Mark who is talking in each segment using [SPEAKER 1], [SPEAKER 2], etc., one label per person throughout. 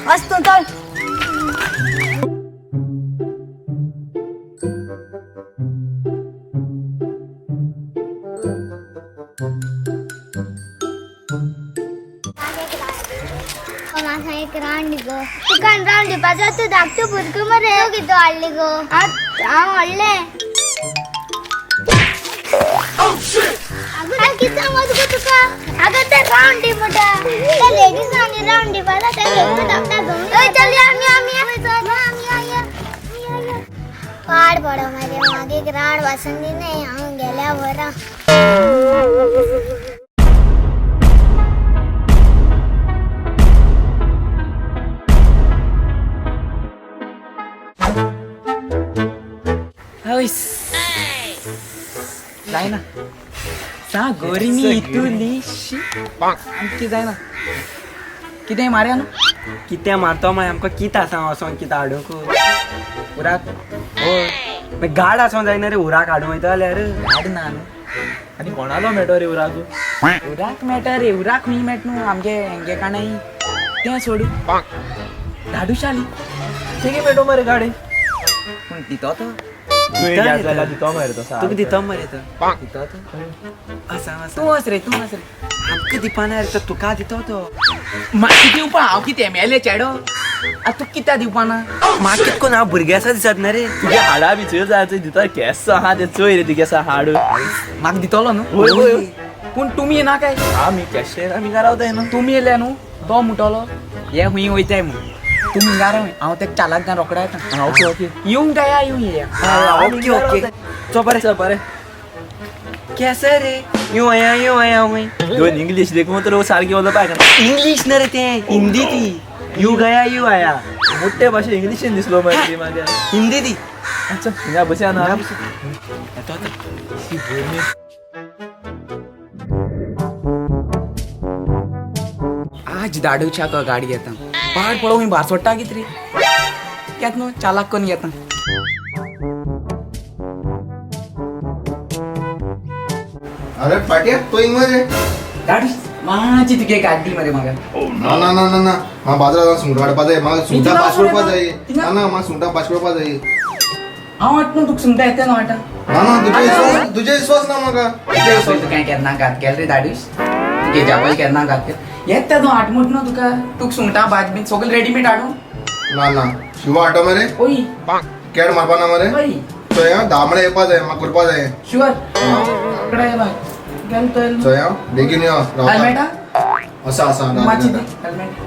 [SPEAKER 1] वस्तू चल.
[SPEAKER 2] एक रांडी गो दुकान रांडी पाजा तू धाकटू भुरगं मरे किती वाढली गो हांव वाढले अगं किती मत गो तुका अगं ते रांडी मोठा त्या लेडीज आणि रांडी पाजा त्या एक धाकटा गो ए चल आम्ही पाड पडो माझे मागे एक राड वासंदी नाही हांव गेल्यावर
[SPEAKER 3] जाय ना सा गोरीनी तुलीशी आमची जाय ना कितें मारया न्हू
[SPEAKER 4] कितें मारतो मागीर आमकां कितें आसा वसोन कितें हाडूंक
[SPEAKER 3] उराक
[SPEAKER 4] हय मागीर गाड आसों जायना रे उराक हाडूं वयता जाल्यार
[SPEAKER 3] गाड ना न्हू
[SPEAKER 5] आणि कोणालो मेळटो रे उराक
[SPEAKER 3] उराक मेळटा रे उराक खंय मेळट न्हू आमगे हेंगे काणाई तें सोडू धाडूशाली
[SPEAKER 5] तेगे मेळटो मरे गाडी
[SPEAKER 3] पूण दितो तो
[SPEAKER 5] दितो मरे तो
[SPEAKER 4] तुका दितो मरे तो
[SPEAKER 3] दितो तो
[SPEAKER 4] आसा आसा
[SPEAKER 3] तूं वच रे
[SPEAKER 4] आमकां दिवपाना रे तो तुका दितो तो
[SPEAKER 3] म्हाका दिवपा हांव कितें एमएलए चेडो आतां तूं कित्या दिवपाना
[SPEAKER 4] म्हाका कितको हांव भुरगें आसा दिसत ना रे
[SPEAKER 5] तुगे हाडा बी चोय जाय चोय दिता केस आहा ते चोय रे तुगे आसा हाड
[SPEAKER 3] म्हाका दितलो न्हू
[SPEAKER 5] होय होय
[SPEAKER 3] पूण तुमी ना काय
[SPEAKER 5] आमी कॅशेर आमी गारावताय न्हू
[SPEAKER 3] तुमी येयले न्हू तो मुटलो हे हुंय वयताय म्हूण तुमी गारा हांव तेका चालाक घान रोकडा येता
[SPEAKER 5] ओके ओके
[SPEAKER 3] येवंक गाया येवं येया
[SPEAKER 4] ओके ओके चो बरें
[SPEAKER 5] चल बरें
[SPEAKER 4] केसा रे यो आया हूं
[SPEAKER 5] दोन इंग्लीश देखून तर सारखी उलोवपाक पाय
[SPEAKER 4] इंग्लीश ना रे तें हिंदी ती यू आया
[SPEAKER 5] मोठे भाशे इंग्लिशीन दिसलो मरे ती म्हाका
[SPEAKER 4] हिंदी ती
[SPEAKER 5] अच्छा हिंगा बसया ना
[SPEAKER 3] आज दाडूच्या का गाडी घेता पाड पळोव हुंय भायर सोडटा कित रे घेत न्हू चालाक करून घेता
[SPEAKER 6] अरे पाट्या तो इंग रे
[SPEAKER 3] दाडू माची तुगे गाडी मरे म्हाका
[SPEAKER 6] ना ना ना ना ना मा बाजारात जाऊन सुंगटा हाडपा जाय म्हाका सुंगटा
[SPEAKER 3] तिला
[SPEAKER 6] 5 रुपया जाय
[SPEAKER 3] तिला-
[SPEAKER 6] ना ना म्हाका सुंगटा 5 रुपया जाय
[SPEAKER 3] हांव वाट न्हू तुका सुंगटा येता न्हू वाटा
[SPEAKER 6] ना ना तुझे विश्वास ना म्हाका
[SPEAKER 3] तुका काय केन्ना घात केल रे दाडीस तुगे जापय केन्ना घात केल येता तूं आठमूट न्हू तुका सुंगटा भाज बीन सगळें रेडीमेड हाडूं
[SPEAKER 6] ना ना शिवा हाडटा मरे
[SPEAKER 3] ओय
[SPEAKER 6] कॅड मारपा ना मरे
[SPEAKER 3] ओय
[SPEAKER 6] चोया 10 म्हणा येवपा जाय म्हाका करपा जाय
[SPEAKER 3] शुअर इकडे बघ गेल तर
[SPEAKER 6] चोया बेगीन यो
[SPEAKER 3] हेल्मेटा
[SPEAKER 6] असा असा
[SPEAKER 3] माची दे हेल्मेट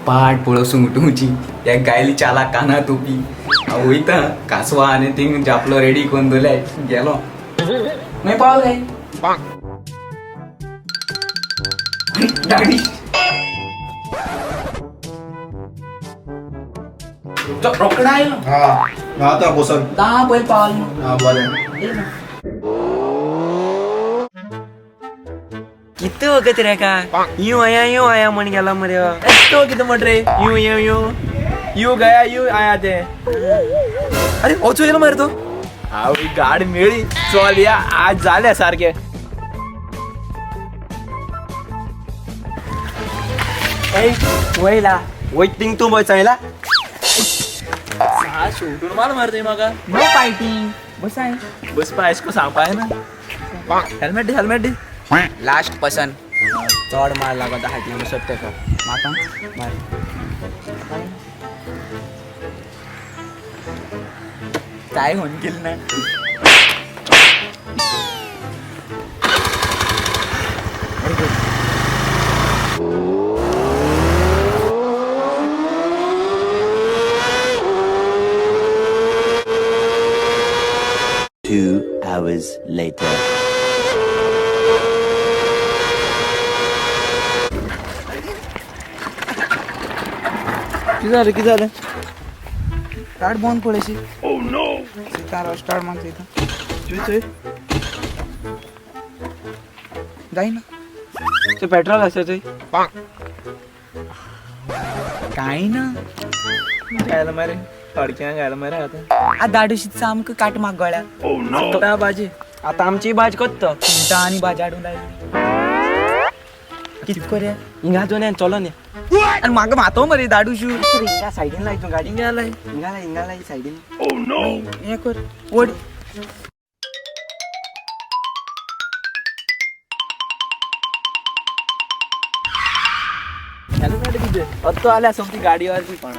[SPEAKER 3] पाट पळो सुंगटूची त्या गायली चाला काना टोपी हांव वयता कासवा आनी थिंग जापलो रेडी करून दवरले गेलो मागीर पावल काय दाडी रोकडा आयलो
[SPEAKER 6] हा आता बसन
[SPEAKER 3] 10 पयल पावल न्हू
[SPEAKER 6] हा बरें
[SPEAKER 4] कितें वगत रे का यू आया म्हण गेला मरे
[SPEAKER 5] तो कितें म्हण रे यू गया यू आया ते अरे वचू येलो मरे तो हांव ही गाडी मेळ्ळी चल या आज जालें सारकें
[SPEAKER 4] वयला वयतींग तूं बसयला
[SPEAKER 5] शेवटून मार मारते म्हाका
[SPEAKER 3] नो फायटिंग बसाय
[SPEAKER 5] बसपा एशको सांगपाय ना हेल्मेट दी
[SPEAKER 3] लास्ट पसन
[SPEAKER 4] चड मार लागत हातीन बसत तेका
[SPEAKER 3] म्हाका
[SPEAKER 4] मार
[SPEAKER 3] काय होऊन गेल ना
[SPEAKER 7] Two hours later.
[SPEAKER 5] किती झालं
[SPEAKER 3] स्टार्ट बंद पडेशी सीता स्टार्ट मागता इथं
[SPEAKER 5] चुय
[SPEAKER 3] जाईना
[SPEAKER 4] ते पेट्रोल असं ते
[SPEAKER 3] काय ना
[SPEAKER 5] गायला मरे फडक्यां गायला मरे आता
[SPEAKER 3] आ दाडूशीत सामकं काट माग गळ्या
[SPEAKER 5] आता भाजी
[SPEAKER 4] आता आमची भाज कोत्तो
[SPEAKER 3] सुंगटां आनी भाजी हाडून लायली
[SPEAKER 4] कित करूया हिंगा जो नाही चलो ने
[SPEAKER 3] आणि मागं मातो मरे दाडूशू
[SPEAKER 4] हिंगा सायडीन लायतो गाडी
[SPEAKER 3] हिंगालाय
[SPEAKER 4] हिंगा सायडीन
[SPEAKER 3] हे कर ओढ
[SPEAKER 5] तो आल्या सोबती गाडीवरती पण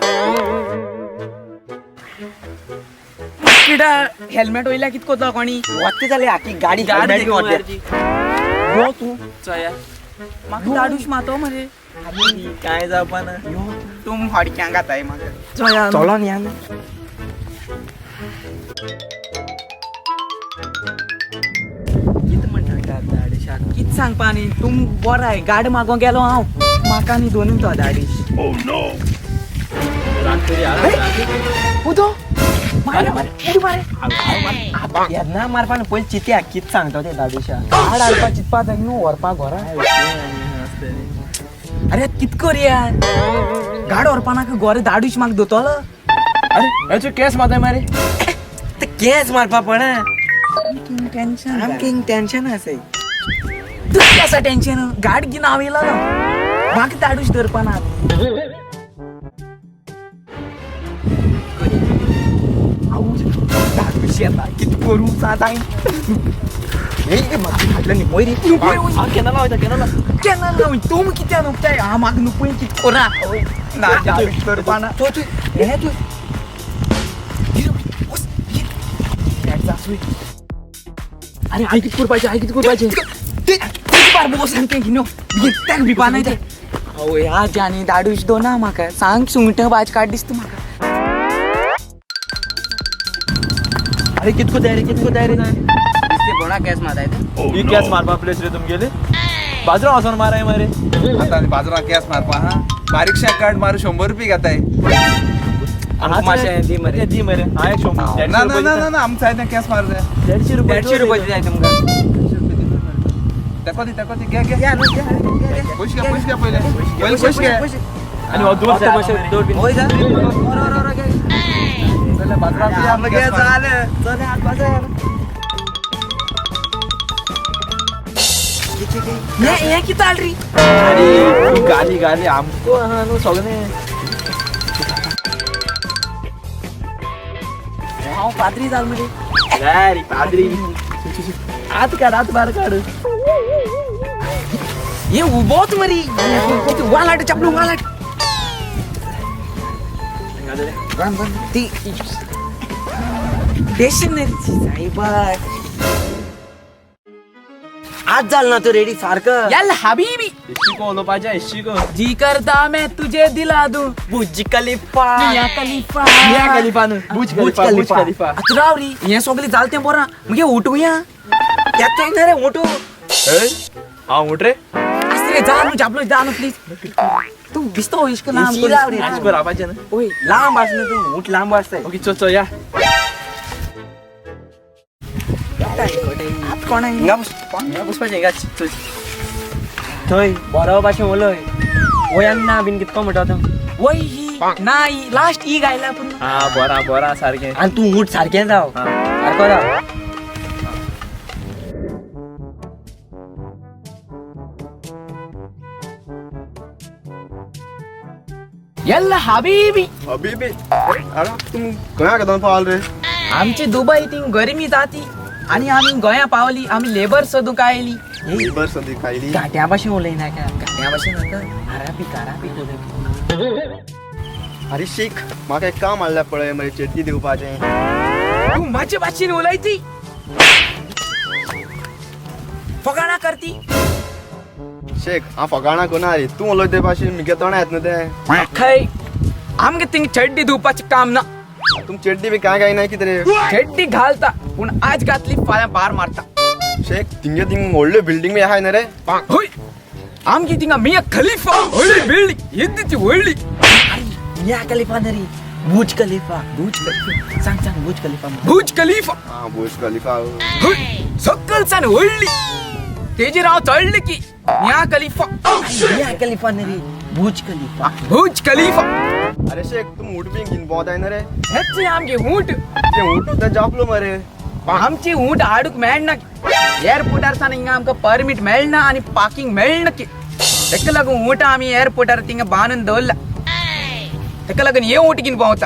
[SPEAKER 3] हेल्मेट वयल्या कितको तो कोणी
[SPEAKER 4] वाटते झाले आखी गाडी
[SPEAKER 5] गाडी
[SPEAKER 4] गाडी वाटते हो तू
[SPEAKER 5] चया
[SPEAKER 3] मागं दाडूश मातो मरे
[SPEAKER 5] काय जा पण
[SPEAKER 3] तुम हडक्यां गाताय मागं
[SPEAKER 4] चलो ने यार
[SPEAKER 3] कित म्हणटा दाडीशा कित सांग पाणी तुम बरं आहे गाडी मागो गेलो हांव म्हाका न्ही दोनूय तो दाडीश उदो मारे मारे मारे
[SPEAKER 4] येदना मारपान पयली चित्या कित सांगता ते दादूशा
[SPEAKER 3] गाड हाडपा चितपा जाय न्हू व्हरपा घरा अरे कित कर यार गाड व्हरपा नाका गोरे दाडूश म्हाका दोतलो
[SPEAKER 5] अरे याचो केस माताय मारे
[SPEAKER 4] ते केस मारपा पडा
[SPEAKER 3] टेन्शन
[SPEAKER 4] आमकिंग टेन्शन असे
[SPEAKER 3] तू केसा टेन्शन गाड घेऊन हांव येयलो म्हाका दाडूश धरपा ना दाडूश येता कित करूं सांग म्हाका फाटल्यान न्ही पय रे
[SPEAKER 5] केनाला वयता केनाला
[SPEAKER 3] केन्ना लावून तुम कित्याक नुकताय हांव म्हाका नुकूय कित कोरा ना दाडूश धरपा ना
[SPEAKER 4] तो तू हे तू
[SPEAKER 3] अरे आई किती करपाचे आई किती करपाचे बार बोस सांगते घेनो ताका भिपा नाही ते अहो या जानी दाडूश दो ना म्हाका सांग सुंगट भाज काड दिसता म्हाका
[SPEAKER 4] अरे कितको तयारी
[SPEAKER 3] दिसते बोणा केस माताय ते
[SPEAKER 5] ही केस मारपा प्लेस रे तुम गेले बाजरा वचोन माराय मारे
[SPEAKER 1] आता बाजरा केस मारपा हा बारीकशा कार्ड मारू 100 रुपये घेताय
[SPEAKER 5] माशे दी मरे हा एक शंभर
[SPEAKER 1] ना ना ना ना आमचं आहे ना केस मार दे
[SPEAKER 4] 150 रुपये जाय तुमका
[SPEAKER 1] तको ती घ्या पैसे घ्या पहिले पैसे घ्या
[SPEAKER 5] आणि हो दोन पैसे
[SPEAKER 4] होय जा
[SPEAKER 1] पहिले बाजरा पे आपलं केस मार.
[SPEAKER 4] चल हात बाजार
[SPEAKER 3] हे किती आलरी
[SPEAKER 5] अरे गाली आमको हा नु सगळे
[SPEAKER 3] हांव पाद्री जाल मरे
[SPEAKER 5] यार पादरी आत बार काढ
[SPEAKER 3] हे उभोच मरी वालाट चपलू वालाट ती स्टेशनरी साहेबा
[SPEAKER 4] आज झालं ना तो रेडी सारखं
[SPEAKER 3] याल हबीबी
[SPEAKER 5] शिको पाहिजे शिको
[SPEAKER 3] जी करता मैं तुझे दिला दूं
[SPEAKER 4] बुर्ज खलिफा
[SPEAKER 3] मिया खलीफा
[SPEAKER 5] मिया खलिफा बुज खलिफा
[SPEAKER 3] अतरावरी हे सगळे चालते बरा मगे उठूया
[SPEAKER 4] त्यात ना रे मोठू
[SPEAKER 5] हा उठ रे
[SPEAKER 3] असरे जा नु जाबलो जा नु प्लीज तू बिस्तो इसको नाम
[SPEAKER 4] शिरावरी.
[SPEAKER 5] आज पर आपाचे ना
[SPEAKER 3] ओय
[SPEAKER 4] लांब असणं तू उठ लांब असतंय
[SPEAKER 5] ओके चो या
[SPEAKER 3] हात कोण आहे
[SPEAKER 4] हिंगा
[SPEAKER 5] पुष्पाचे गाच
[SPEAKER 4] थंय बरो भाशेन उलय वयांना बीन कितको म्हणटा तो
[SPEAKER 3] ओय ही नाही लास्ट ई गायला पण
[SPEAKER 5] हा बरा सारखे
[SPEAKER 4] आणि तू उठ सारकें जाव
[SPEAKER 5] हा.
[SPEAKER 4] सारको जाव
[SPEAKER 3] यल्ला हबीबी
[SPEAKER 6] अबीबी अरे तुम गोंया केदोन पावल रे
[SPEAKER 3] आमची दुबई ती गरमी जाती आणि आम्ही गोंया पावली आम्ही लेबर सोदूंक आयली
[SPEAKER 6] लेबर संदी खायली
[SPEAKER 4] गाट्या भाशेन उलयना का
[SPEAKER 3] गाड्या भाशेन नाका आरापी
[SPEAKER 6] अरे शीख म्हाका एक काम आसलें पळय मरे चेटकी दिवपाचें
[SPEAKER 3] तू माझ्या भाशेन उलयती फकाणा करती
[SPEAKER 6] शेख हांव फकाणां कोना रे तूं उलय ते भाशेन म्हगे तोंड येत न्हू तें
[SPEAKER 3] खै आमगे थिंग चड्डी धुवपाचें काम ना
[SPEAKER 6] तुम चेड्डी बी काय नाही कितें रे
[SPEAKER 3] चड्डी घालता पूण आज घातली फाल्यां बार मारता
[SPEAKER 6] शेख तिंगे थिंग व्हडल्यो बिल्डींग बी आहाय ना रे
[SPEAKER 3] होय आमगे थिंगा मिया खलीफा व्हडली बिल्डिंग येद्दीची व्हडली
[SPEAKER 4] मिया खलिफा नरी बुर्ज खलिफा सांग बुर्ज खलिफा
[SPEAKER 3] बुर्ज खलीफा
[SPEAKER 6] हां बुर्ज खलिफा
[SPEAKER 3] होय सकलसान व्हडली तेजेर हांव चडलें की मिया खलीफा
[SPEAKER 4] मिया खलिफा नरी बुर्ज खलिफा
[SPEAKER 3] बुर्ज खलीफा
[SPEAKER 6] अरे शेख तुम ऊंट बी घेवन भोंवताय ना रे
[SPEAKER 3] हेचे आमगे ऊंट
[SPEAKER 6] ते ऊंट ते जापलो मरे
[SPEAKER 3] आमची ऊंट हाडूक मेळना एअरपोर्टार सान हिंगा आमकां परमीट मेळना आनी पार्किंग मेळना की तेका लागून ऊट आम्ही एअरपोर्टार तिंगा बांधून दवरला तेका लागून ये ऊट घेऊन पावता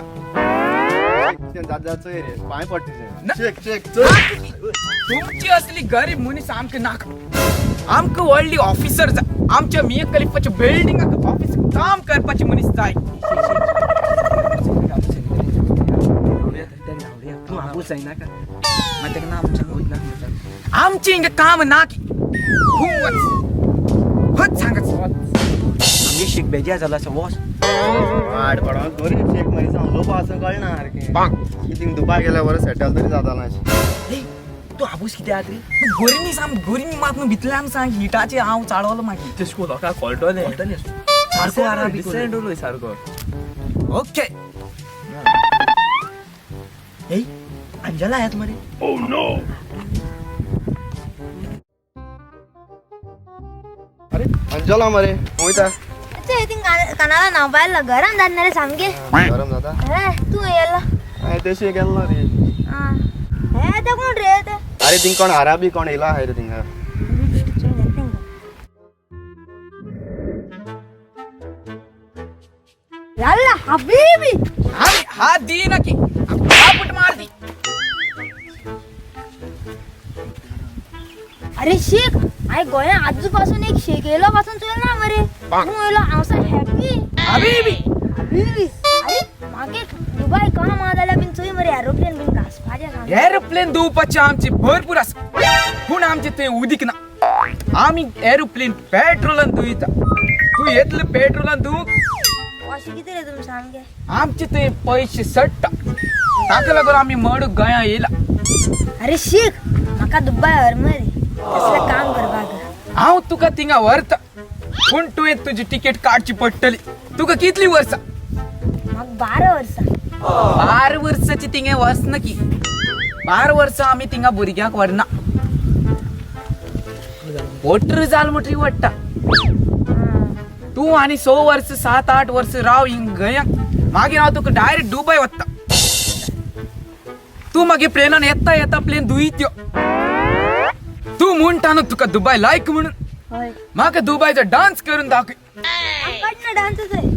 [SPEAKER 6] जात रे पाय पडते
[SPEAKER 3] ना.
[SPEAKER 6] शेक शेक
[SPEAKER 3] तुमची असली गरीब मुनीस आमक नाका आमक व्हडली ऑफिसर जा आमच्या मिया खलिफाच्या बिल्डिंग ऑफिस काम करपाची मुनीस जाय
[SPEAKER 4] तू आपूस आहे ना का मग ते ना आमच्या
[SPEAKER 3] आमची इंग काम नाकी होत सांगच
[SPEAKER 4] आम्ही शिक बेजा झाला असं वॉस
[SPEAKER 6] वाट पडा गोरी शेक मध्ये सांगलो पा असं कळणार की किती दुपार गेल्यावर सेटल तरी जाता ना
[SPEAKER 3] तू आपूस किती आत रे गोरीनी मातून भितल्या आम सांग हिटाचे हांव चाळवलं मागी
[SPEAKER 5] ते स्कूल का कॉल्टोले
[SPEAKER 3] सारको आराबी
[SPEAKER 5] डिसेंड सारको
[SPEAKER 3] ओके
[SPEAKER 4] ए अंजला आहेत मरे
[SPEAKER 6] अरे अंजला मरे होईता
[SPEAKER 2] कणाला नाव पाहिलं गरम जाणार सामके
[SPEAKER 6] गरम जाता
[SPEAKER 2] तू यायला
[SPEAKER 6] नाही ते शेक गेला रे
[SPEAKER 2] हे ते कोण रे ते
[SPEAKER 6] अरे तिंग कोण अराबी कोण इला आहे रे तिंगा
[SPEAKER 2] याल्ला हबीबी
[SPEAKER 3] हात दी नकी आपट मार दी
[SPEAKER 2] अरे शेख आय गोया आजूपासून एक शेकेलो पासून तुला ना मरे तू येलो आमचा हॅपी
[SPEAKER 3] हबीबी
[SPEAKER 2] हबीबी अरे मागे दुबई कहा मादाला बिन तुई मरे एरोप्लेन बिन घास पाजे ना
[SPEAKER 3] एरोप्लेन दुपाचे आमचे भरपूर आस पूण आमचे ते उदीक ना आम्ही एरोप्लेन पेट्रोलान दुयता तू येतलं पेट्रोलान दू
[SPEAKER 2] अशी किती रे तुम्ही सांगे
[SPEAKER 3] आमचे ते पैसे सट्टा ताका लागून आम्ही मडू गया येला
[SPEAKER 2] अरे शेख माका दुबई हरमरे कसलं काम कर बाग
[SPEAKER 3] हांव तुका थिंगा व्हरता पूण तुवें तुजी तिकेट काडची पडटली तुका कितली वर्सां
[SPEAKER 2] मग 12 वर्ष
[SPEAKER 3] 12 वर्साची थिंगे वचना की 12 वर्सां आमी थिंगा भुरग्यांक व्हरना 18 जाल म्हणटरी वट्टा तू आनी 6 वर्स 7-8 वर्स राव हिंग गया मागीर हांव तुका डायरेक्ट दुबय वत्ता तू मागीर प्लेनान येता प्लेन दुयत्यो तू म्हणटा न्हू तुका दुबय लायक म्हणून
[SPEAKER 2] होय
[SPEAKER 3] म्हाका दुबयचो डान्स करून दाखय
[SPEAKER 2] कडनं डान्सच आहे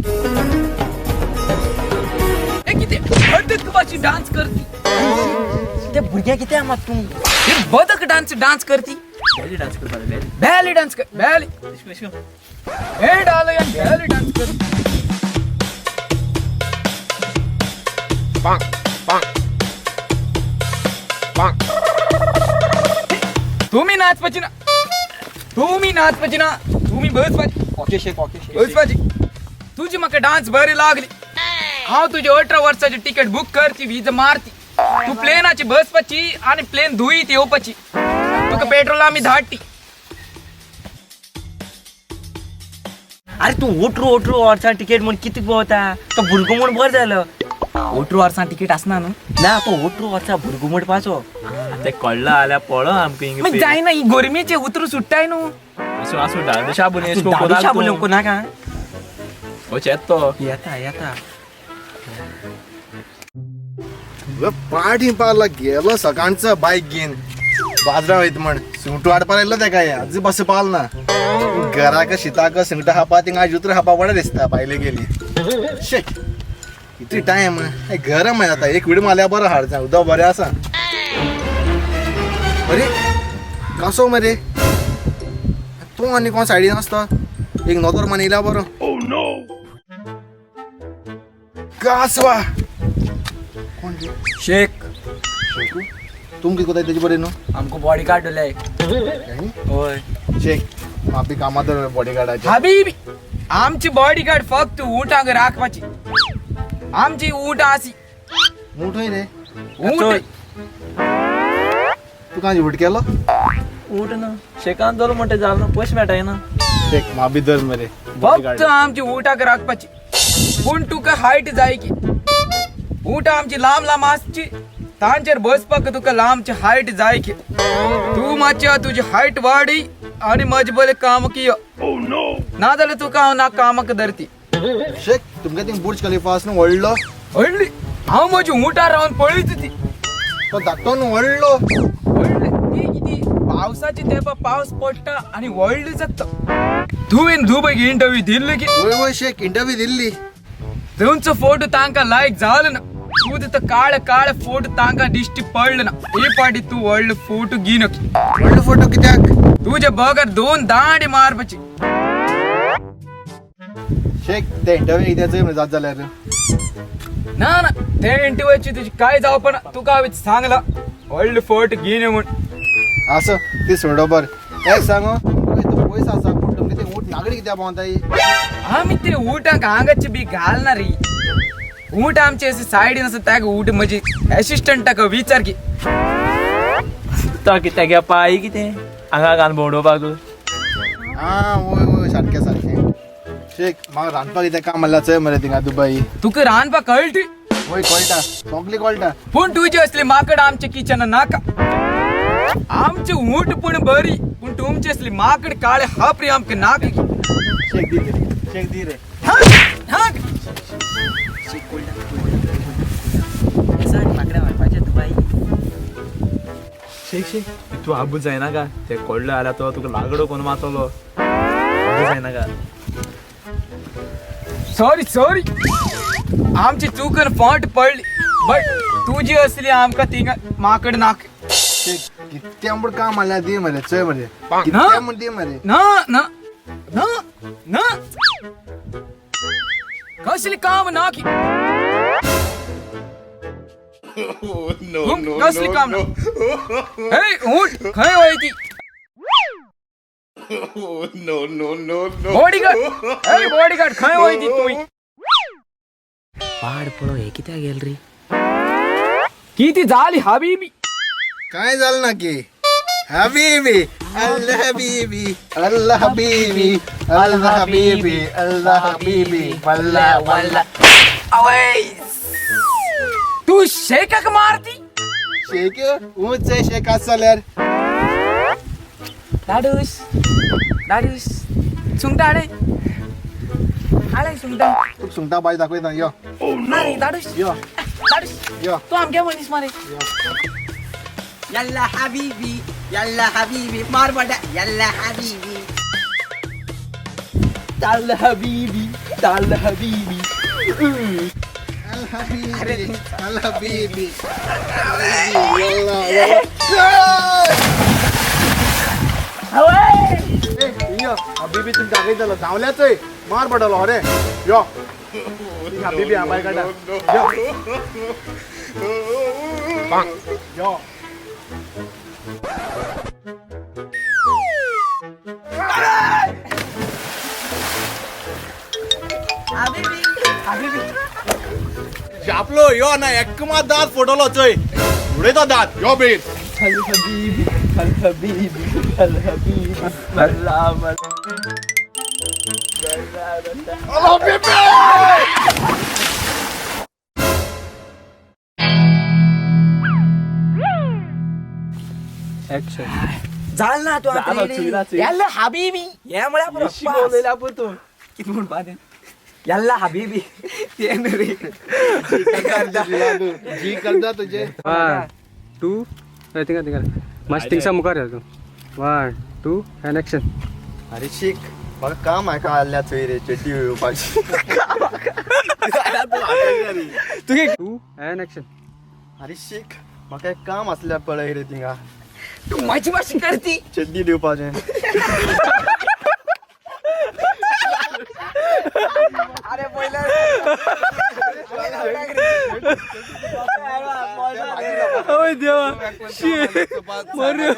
[SPEAKER 3] ए कितें अडक भाशी डान्स करती
[SPEAKER 4] ते भुरग्या किती आमात तू
[SPEAKER 3] हे बदक डान्स करती
[SPEAKER 5] बेली डान्स करता बेली
[SPEAKER 3] बैली डान्स कर बैली हे डालो या बैली डान्स कर तुम्ही नाच पाची ना तुम्ही बस पाची
[SPEAKER 4] ओके शेक
[SPEAKER 3] बस पाची तुझी म्हाका डान्स बरी लागली हांव तुजी 18 वर्साची तिकेट बुक करती वीज मारती तू प्लेनाची बसपाची आणि प्लेन धुईत येवपाची तुका पेट्रोल आम्ही धाडटी
[SPEAKER 4] अरे तू ओटरू वर्षा तिकीट म्हणून किती पोहता तो भुरगो म्हणून बरं झालं
[SPEAKER 3] 18 वर्सां तिकीट असना न्हू
[SPEAKER 4] ना तो ओटरू वर्षा भुरगो म्हण पाचो
[SPEAKER 5] ते कळला आल्या पळो आमक इंग
[SPEAKER 3] मग जायना ही गोरमेचे उतरू सुट्टाय न्हू
[SPEAKER 5] असो असो डाल शाबून
[SPEAKER 4] तू दारू शाबू नको ना का
[SPEAKER 5] ओ चेत्तो
[SPEAKER 4] येता
[SPEAKER 6] पाठी पारला गेलो सकाळचं बाईक घेऊन बाजरा वयत म्हण सुंट वाडपार येयलो तेका आज बस पाल ना घराक शिताक सुंगटा हापा थिंगा जुत्र हापा पडा दिसता पायले गेली शे किती टाइम गरम आहे आता एक विड माल्या बरं हाडचा उदक बरें आसा अरे कसो मरे तू आनी कोण सायडीन आसता एक नोदर मान येयला बरो कासवा कोण रे
[SPEAKER 3] शेख
[SPEAKER 6] तुम किती कोताय तेजी बरें न्हू
[SPEAKER 3] आमको बॉडी गार्ड उलय होय
[SPEAKER 6] शेक मापी कामात बॉडीगार्डाचे
[SPEAKER 3] हबीबी आमची बॉडी गार्ड फक्त उंटांक राखपाची आमची उंट आसी
[SPEAKER 6] मूठ रे
[SPEAKER 3] उंट
[SPEAKER 6] तू कांजी उठ केलो
[SPEAKER 5] उठ ना शेकान दोल म्हणते जाल ना पयस मेळटाय ना
[SPEAKER 6] शेक मापी दर मरे
[SPEAKER 3] फक्त आमची उंटाक राखपाची पूण तुका हायट जाय की उंट आमची लांब आसची तांचेर बसपाक तुका लांबची हायट जाय की तू मातशी तुजी हायट वाडी आणि मजबूत काम कियो ना जाल्यार तुका हांव ना कामाक धरती
[SPEAKER 6] शेक तुमगे थिंग बुर्ज खलिफा आसना व्हडलो
[SPEAKER 3] व्हडली हांव म्हजी उंटार रावन पळयत ती
[SPEAKER 6] तो धाकटो न्हू व्हडलो
[SPEAKER 3] व्हडली ती किती पावसाची तेव्हा पाऊस पडटा आणि व्हडली जात तुवेन दुबईक इंटरव्यू दिल्ली की
[SPEAKER 6] वय शेख इंटरव्यू दिल्ली
[SPEAKER 3] तुमचं फोटो तांका लायक झालं ना तू तिथं काळ फोटो तांका दिष्टी पडलं ना हे पाठी तू व्हडलं फोटो घे नक्की
[SPEAKER 6] व्हडलं फोटो कित्याक
[SPEAKER 3] तुझ्या बगर 2 दांडे मारपाची
[SPEAKER 6] शेख ते इंटरव्यू कित्याच म्हणजे जात जाल्यार
[SPEAKER 3] ना ना ते इंटरव्यूची तुझी काय जाव पण तू काय सांगला व्हडलं फोटो घेणे म्हणून
[SPEAKER 6] असं ते सोडोबर एक सांगो तो पयस आसा पूण तुमगे ते ऊट नागडी कित्याक पावताय
[SPEAKER 3] आम्ही ते उठाक हांगाची बी घालणार ऊट आमचे असे सायडीन असं त्या ऊट म्हणजे असिस्टंट टाक विचार की
[SPEAKER 5] तो कित्याक घ्या पाय कितें हांगा घालून भोंवडोवपाक
[SPEAKER 6] हा वय सारकें सारकें शेख म्हाका रांदपाक कितें काम म्हणल्यार चय मरे थिंगा दुबई
[SPEAKER 3] तुका रांदपाक कळटी
[SPEAKER 6] वय कळटा सोगली कळटा
[SPEAKER 3] पूण तुझी असली माकड आमच्या किचन नाका आमचे ऊट पण बरी पण तुमची असली माकड काळे हापरी आमके नाक
[SPEAKER 6] शेख दी रे शेख दी रे
[SPEAKER 5] शेख शेख तू आबू जायना का ते कोडलं आल्या तो तुका लागडो कोण मातलो आबू जायना का
[SPEAKER 3] सॉरी आमची चुकन फाट पडली बट तुझी असली आमका तिंगा माकड नाक
[SPEAKER 6] शेख कित्या म्हण काम म्हणल्यार दी मरे चय मरे कित्या म्हण दी मरे
[SPEAKER 3] ना ना ना ना कसली काम नाकी कसली काम हे ऊट खय वयती बॉडीगार्ड खय वयती तुम्ही
[SPEAKER 4] पाड पळो हे कित्याक गेल रे
[SPEAKER 3] किती झाली हबीबी
[SPEAKER 6] काय झालं ना की हबीबी अल्लाह हबीबी अल्लाह हबीबी अल्लाह हबीबी अल्लाह हबीबी वल्ला वल्ला
[SPEAKER 3] तू शेकक मारती
[SPEAKER 6] शेक ऊंच शेक आसल्यार
[SPEAKER 3] दाडूस सुंगटा आले सुंगटा
[SPEAKER 6] तू सुंगटा बाई दाखयता यो
[SPEAKER 3] अरे दाडूस
[SPEAKER 6] यो यो
[SPEAKER 3] तू आमच्या म्हणीस मारे
[SPEAKER 7] يلا حبيبي يلا حبيبي مربدا يلا حبيبي
[SPEAKER 5] تعال حبيبي تعال حبيبي
[SPEAKER 6] अल हबीबी यो हबीबी तुम दाखयतलो धांवल्याच मार पडलो रे यो हबीबी आंबाय काडा यो जापलो यो ना एकमा दात फोटोलो चोय उडयतो दात यो बेन
[SPEAKER 5] الحبيبي الحبيبي الحبيبي بلا
[SPEAKER 7] झालं ना तू आता
[SPEAKER 5] चुकीला
[SPEAKER 7] याला हबीबी यामुळे
[SPEAKER 5] शिकवलेला पण तू किती म्हणून पाहते
[SPEAKER 7] याला हबीबी ते रे
[SPEAKER 6] जी करता तुझे
[SPEAKER 8] 1 2 थिंगा मस्त थिंगसा मुखार या तू 1 2 एंड एक्शन
[SPEAKER 6] अरे शिक म्हाका काम आहे का आल्या चोय रे चेटी येवपाची
[SPEAKER 8] तुगे 2 एंड एक्शन
[SPEAKER 6] अरे शिक म्हाका एक काम असल्या पळय रे थिंगा
[SPEAKER 7] तू माझी भाषा करती
[SPEAKER 6] चेड्डी दिवपाचें
[SPEAKER 7] अरे पहिला
[SPEAKER 8] ओय देवा शी मरे